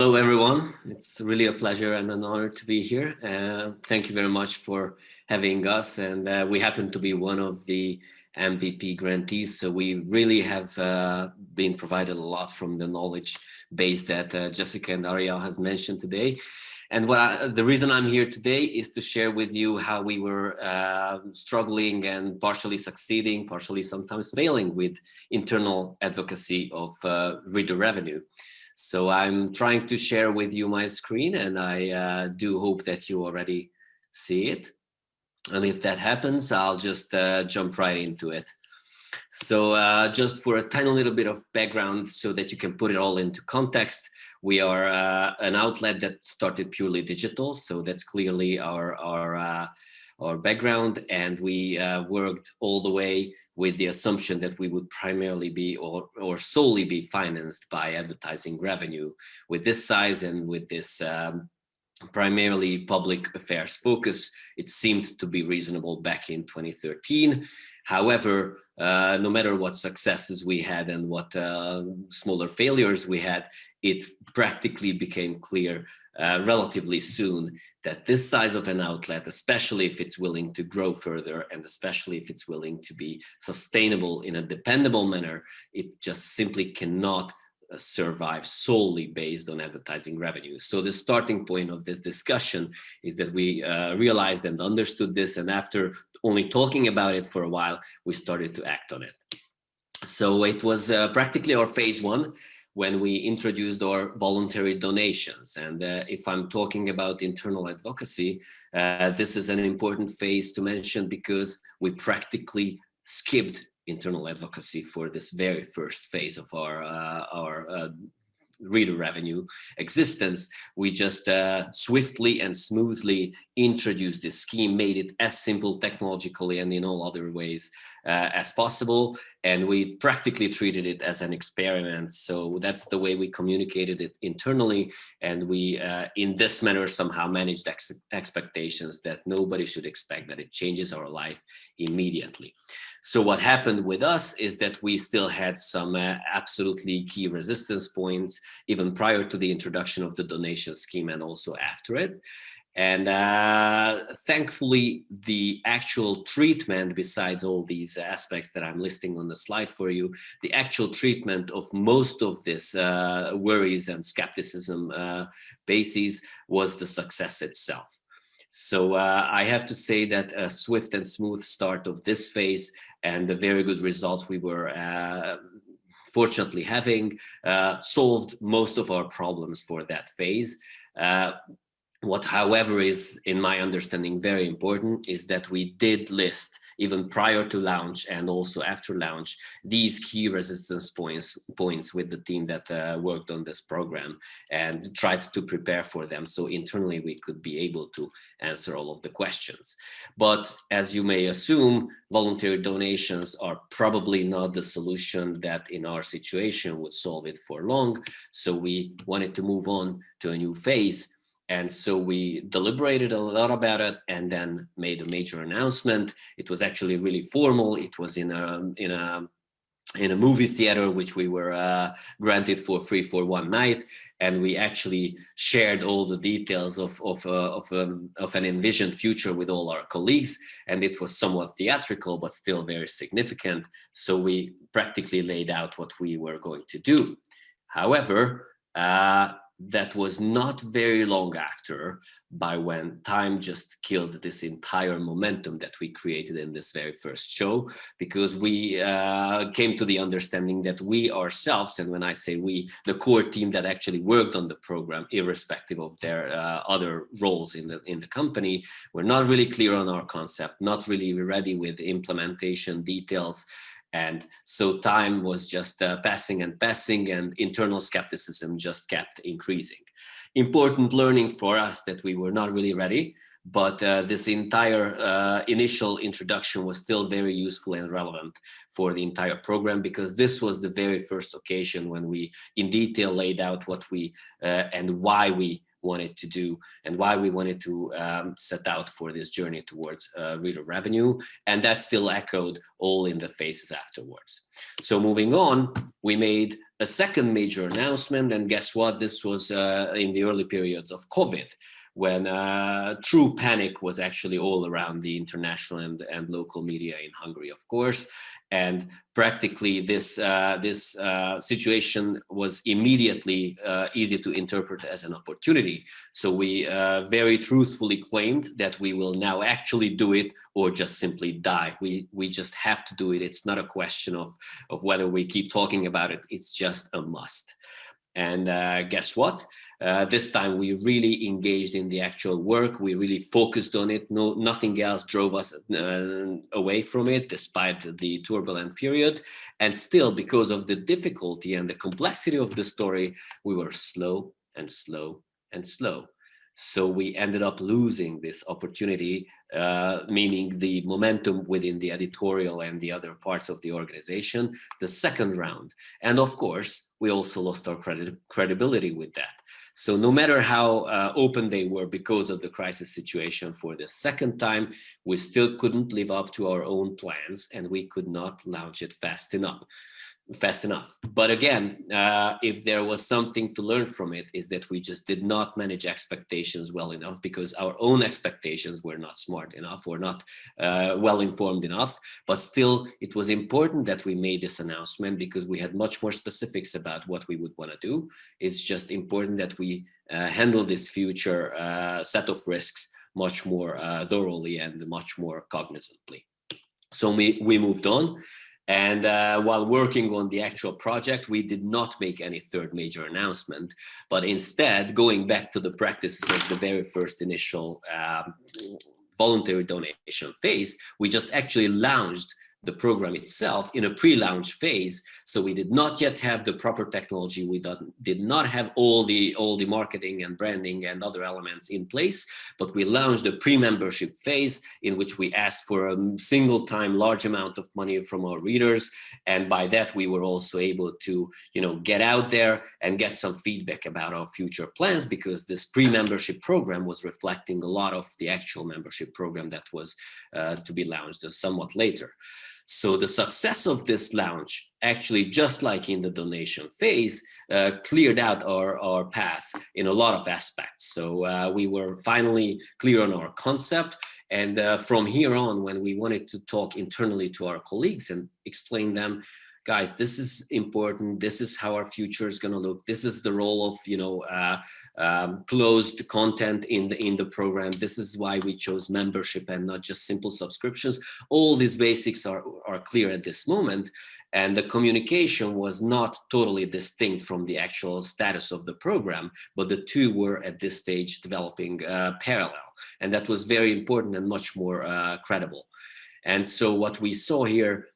Hello, everyone. It's really a pleasure and an honor to be here. Thank you very much for having us. And we happen to be one of the MPP grantees. So we really have been provided a lot from the knowledge base that Jessica and Ariel has mentioned today. And the reason I'm here today is to share with you how we were struggling and partially succeeding, partially sometimes failing with internal advocacy of reader revenue. So I'm trying to share with you my screen, and I do hope that you already see it. And if that happens, I'll just jump right into it. So just for a tiny little bit of background so that you can put it all into context, we are an outlet that started purely digital. So that's clearly our background, and we worked all the way with the assumption that we would primarily be or solely be financed by advertising revenue. With this size and with this primarily public affairs focus, it seemed to be reasonable back in 2013. However, no matter what successes we had and what smaller failures we had, it practically became clear relatively soon that this size of an outlet, especially if it's willing to grow further and especially if it's willing to be sustainable in a dependable manner, it just simply cannot survive solely based on advertising revenue. So the starting point of this discussion is that we realized and understood this, and after only talking about it for a while, we started to act on it. So it was practically our phase one when we introduced our voluntary donations. And if I'm talking about internal advocacy, this is an important phase to mention because we practically skipped internal advocacy for this very first phase of our reader revenue existence. We just swiftly and smoothly introduced this scheme, made it as simple technologically and in all other ways as possible. And we practically treated it as an experiment. So that's the way we communicated it internally. And we, in this manner, somehow managed expectations that nobody should expect that it changes our life immediately. So what happened with us is that we still had some absolutely key resistance points, even prior to the introduction of the donation scheme and also after it. And thankfully, the actual treatment, besides all these aspects that I'm listing on the slide for you, the actual treatment of most of this worries and skepticism bases was the success itself. So I have to say that a swift and smooth start of this phase and the very good results we were fortunately having solved most of our problems for that phase. What, however, is, in my understanding, very important is that we did list, even prior to launch and also after launch, these key resistance points with the team that worked on this program and tried to prepare for them. So internally, we could be able to answer all of the questions. But as you may assume, voluntary donations are probably not the solution that in our situation would solve it for long. So we wanted to move on to a new phase. And so we deliberated a lot about it and then made a major announcement. It was actually really formal. It was in a movie theater, which we were granted for free for one night. And we actually shared all the details of an envisioned future with all our colleagues. And it was somewhat theatrical, but still very significant. So we practically laid out what we were going to do. However, that was not very long after by when time just killed this entire momentum that we created in this very first show, because we came to the understanding that we ourselves, and when I say we, the core team that actually worked on the program, irrespective of their other roles in the company, were not really clear on our concept, not really ready with implementation details. And so time was just passing and passing, and internal skepticism just kept increasing. Important learning for us that we were not really ready, but this entire initial introduction was still very useful and relevant for the entire program, because this was the very first occasion when we in detail laid out what we and why we wanted to do and why we wanted to set out for this journey towards reader revenue. And that still echoed all in the phases afterwards. So moving on, we made a second major announcement, and guess what? This was in the early periods of COVID, when true panic was actually all around the international and local media in Hungary, of course. And practically this situation was immediately easy to interpret as an opportunity. So we very truthfully claimed that we will now actually do it or just simply die. We just have to do it. It's not a question of whether we keep talking about it. It's just a must. And guess what? This time we really engaged in the actual work. We really focused on it. Nothing else drove us away from it, despite the turbulent period. And still, because of the difficulty and the complexity of the story, we were slow and slow and slow. So we ended up losing this opportunity, meaning the momentum within the editorial and the other parts of the organization, the second round. And of course, we also lost our credibility with that. So no matter how open they were because of the crisis situation for the second time, we still couldn't live up to our own plans, and we could not launch it fast enough. But again, if there was something to learn from it, is that we just did not manage expectations well enough, because our own expectations were not smart enough or not well informed enough. But still, it was important that we made this announcement, because we had much more specifics about what we would want to do. It's just important that we handle this future set of risks much more thoroughly and much more cognizantly. So we moved on. And while working on the actual project, we did not make any third major announcement, but instead, going back to the practices of the very first initial voluntary donation phase, we just actually launched the program itself in a pre-launch phase. So we did not yet have the proper technology. We did not have all the marketing and branding and other elements in place, but we launched a pre-membership phase in which we asked for a single time large amount of money from our readers. And by that, we were also able to, get out there and get some feedback about our future plans, because this pre-membership program was reflecting a lot of the actual membership program that was to be launched somewhat later. So the success of this launch, actually, just like in the donation phase, cleared out our path in a lot of aspects. So we were finally clear on our concept. And from here on, when we wanted to talk internally to our colleagues and explain them, guys, this is important. This is how our future is going to look. This is the role of, closed content in the program. This is why we chose membership and not just simple subscriptions. All these basics are clear at this moment. And the communication was not totally distinct from the actual status of the program, but the two were at this stage developing parallel. And that was very important and much more credible. And so what we saw here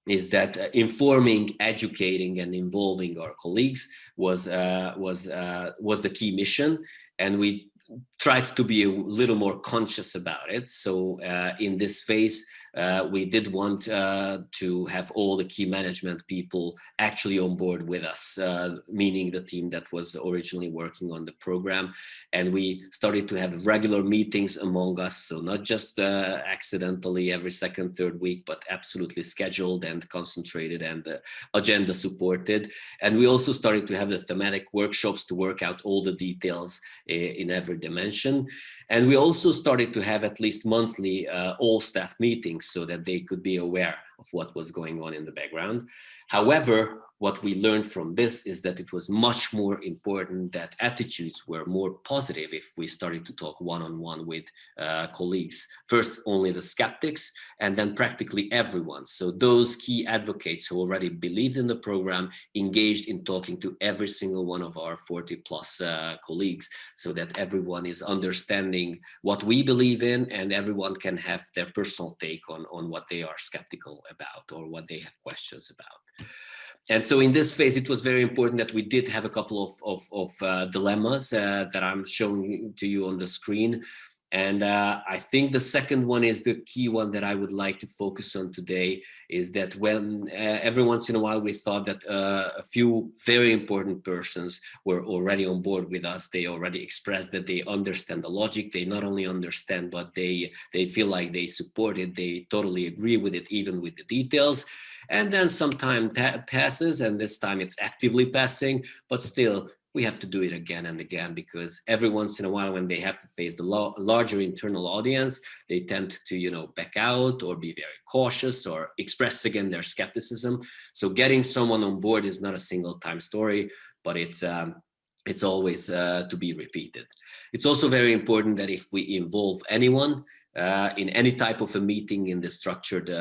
is that informing, educating, and involving our colleagues was the key mission, and we tried to be a little more conscious about it. So in this phase, we did want to have all the key management people actually on board with us, meaning the team that was originally working on the program. And we started to have regular meetings among us. So not just accidentally every second, third week, but absolutely scheduled and concentrated and agenda supported. And we also started to have the thematic workshops to work out all the details in every dimension. And we also started to have at least monthly all staff meetings, so that they could be aware of what was going on in the background. However, what we learned from this is that it was much more important that attitudes were more positive if we started to talk one-on-one with colleagues. First, only the skeptics, and then practically everyone. So those key advocates who already believed in the program engaged in talking to every single one of our 40 plus colleagues, so that everyone is understanding what we believe in, and everyone can have their personal take on what they are skeptical about or what they have questions about. And so in this phase, it was very important that we did have a couple of dilemmas that I'm showing to you on the screen. And I think the second one is the key one that I would like to focus on today, is that when every once in a while we thought that a few very important persons were already on board with us. They already expressed that they understand the logic. They not only understand, but they feel like they support it. They totally agree with it, even with the details. And then some time passes, and this time it's actively passing, but still we have to do it again and again, because every once in a while when they have to face the larger internal audience, they tend to, you know, back out or be very cautious or express again their skepticism. So getting someone on board is not a single time story, but it's always to be repeated. It's also very important that if we involve anyone in any type of a meeting in the structured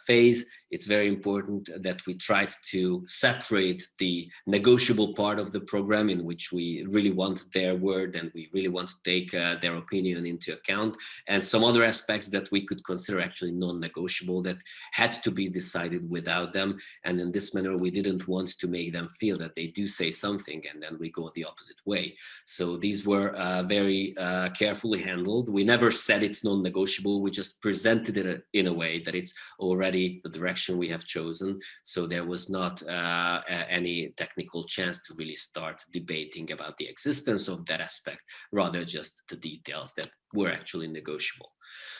phase, it's very important that we try to separate the negotiable part of the program, in which we really want their word and we really want to take their opinion into account, and some other aspects that we could consider actually non-negotiable, that had to be decided without them. And in this manner, we didn't want to make them feel that they do say something and then we go the opposite way. So these were very carefully handled. We never said it's non-negotiable. We just presented it in a way that it's already the direction we have chosen. So there was not any technical chance to really start debating about the existence of that aspect, rather just the details that were actually negotiable.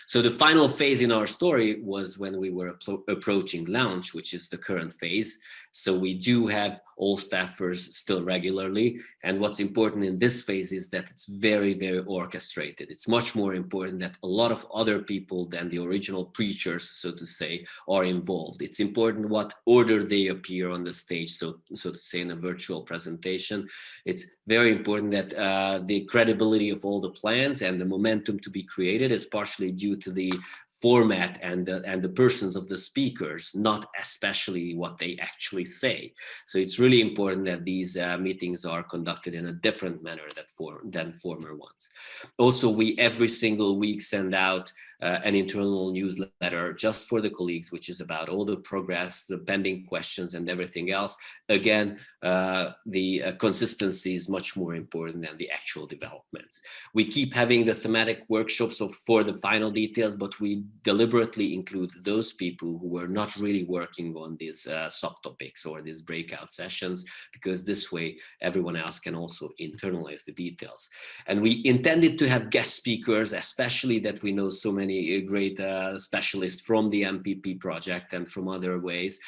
So the final phase in our story was when we were approaching launch, which is the current phase. So we do have all staffers still regularly. And what's important in this phase is that it's very, very orchestrated. It's much more important that a lot of other people than the original preachers, so to say, are involved. It's important what order they appear on the stage, so to say, in a virtual presentation. It's very important that the credibility of all the plans and the momentum to be created is partially due to the format and the persons of the speakers, not especially what they actually say. So it's really important that these meetings are conducted in a different manner than former ones. Also, we every single week send out an internal newsletter just for the colleagues, which is about all the progress, the pending questions and everything else. Again, the consistency is much more important than the actual developments. We keep having the thematic workshops for the final details, but we deliberately include those people who were not really working on these subtopics or these breakout sessions, because this way everyone else can also internalize the details. And we intended to have guest speakers, especially that we know so many great specialists from the MPP project and from other ways.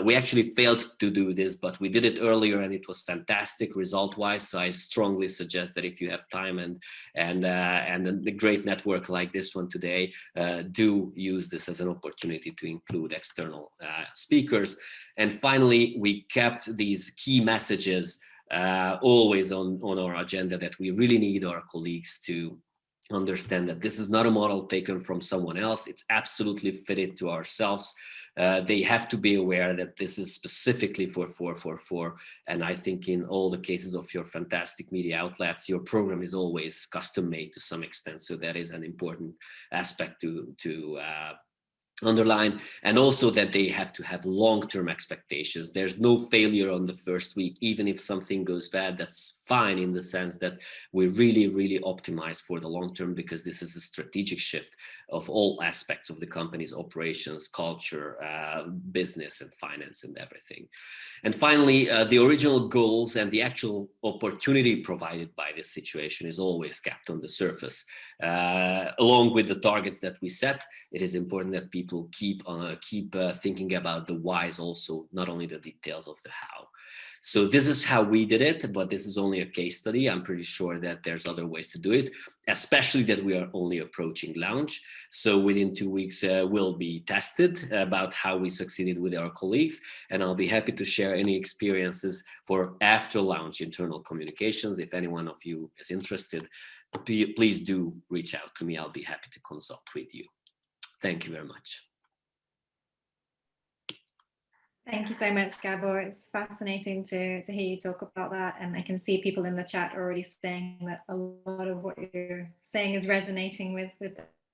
We actually failed to do this, but we did it earlier and it was fantastic result-wise. So I strongly suggest that if you have time and a great network like this one today, do use this as an opportunity to include external speakers. And finally, we kept these key messages always on our agenda, that we really need our colleagues to understand that this is not a model taken from someone else. It's absolutely fitted to ourselves. They have to be aware that this is specifically for 444. And I think in all the cases of your fantastic media outlets, your program is always custom made to some extent. So that is an important aspect to underline, and also that they have to have long-term expectations. There's no failure on the first week. Even if something goes bad, that's fine, in the sense that we really optimize for the long term, because this is a strategic shift of all aspects of the company's operations, culture, business and finance and everything. And finally, the original goals and the actual opportunity provided by this situation is always kept on the surface. Along with the targets that we set, it is important that people keep thinking about the whys also, not only the details of the how. So this is how we did it, but this is only a case study. I'm pretty sure that there's other ways to do it, especially that we are only approaching launch. So within 2 weeks, we'll be tested about how we succeeded with our colleagues, and I'll be happy to share any experiences for after launch internal communications. If anyone of you is interested, please do reach out to me. I'll be happy to consult with you. Thank you very much. Thank you so much, Gabor. It's fascinating to hear you talk about that. And I can see people in the chat already saying that a lot of what you're saying is resonating with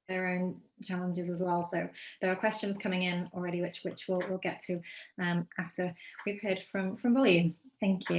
their own challenges as well. So there are questions coming in already, which we'll get to after we've heard from Bully. Thank you.